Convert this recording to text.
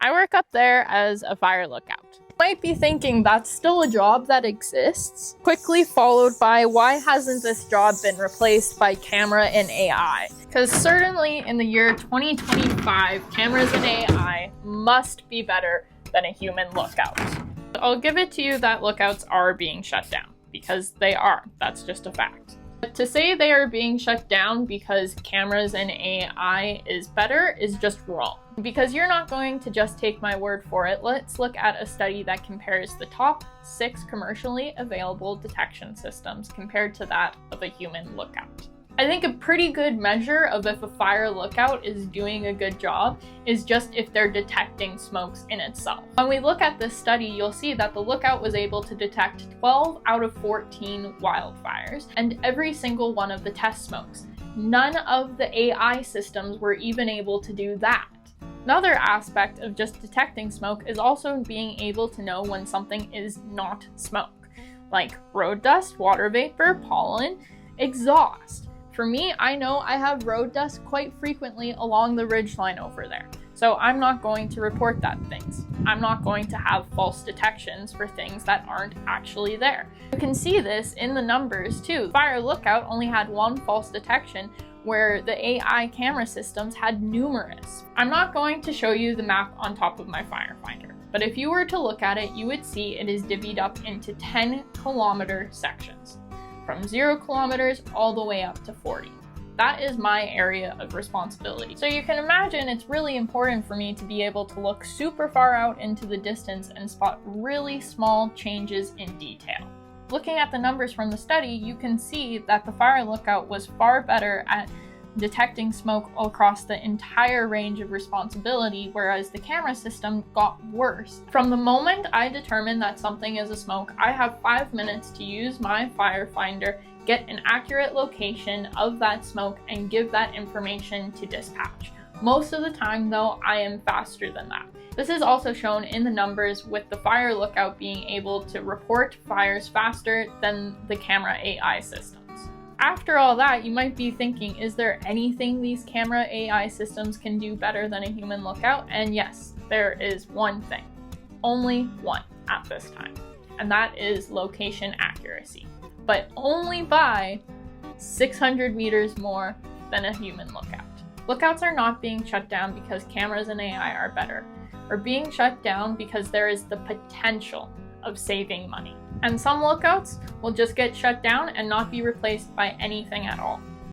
I work up there as a fire lookout. You might be thinking that's still a job that exists, quickly followed by why hasn't this job been replaced by camera and AI? Because certainly in the year 2025, cameras and AI must be better than a human lookout. I'll give it to you that lookouts are being shut down, because they are. That's just a fact. But to say they are being shut down because cameras and AI is better is just wrong. Because you're not going to just take my word for it, let's look at a study that compares the top 6 commercially available detection systems compared to that of a human lookout. I think a pretty good measure of if a fire lookout is doing a good job is just if they're detecting smokes in itself. When we look at this study, you'll see that the lookout was able to detect 12 out of 14 wildfires and every single one of the test smokes. None of the AI systems were even able to do that. Another aspect of just detecting smoke is also being able to know when something is not smoke, like road dust, water vapor, pollen, exhaust. For me, I know I have road dust quite frequently along the ridgeline over there, so I'm not going to report that things. I'm not going to have false detections for things that aren't actually there. You can see this in the numbers too. Fire Lookout only had 1 false detection, where the AI camera systems had numerous. I'm not going to show you the map on top of my Firefinder, but if you were to look at it, you would see it is divvied up into 10-kilometer sections, from 0 kilometers all the way up to 40. That is my area of responsibility. So you can imagine it's really important for me to be able to look super far out into the distance and spot really small changes in detail. Looking at the numbers from the study, you can see that the Fire Lookout was far better at detecting smoke across the entire range of responsibility, whereas the camera system got worse. From the moment I determine that something is a smoke, I have 5 minutes to use my Firefinder, get an accurate location of that smoke, and give that information to dispatch. Most of the time though, I am faster than that. This is also shown in the numbers, with the Fire Lookout being able to report fires faster than the camera AI systems. After all that, you might be thinking, is there anything these camera AI systems can do better than a human lookout? And yes, there is one thing. Only one at this time. And that is location accuracy. But only by 600 meters more than a human lookout. Lookouts are not being shut down because cameras and AI are better. Are being shut down because there is the potential of saving money. And some lookouts will just get shut down and not be replaced by anything at all.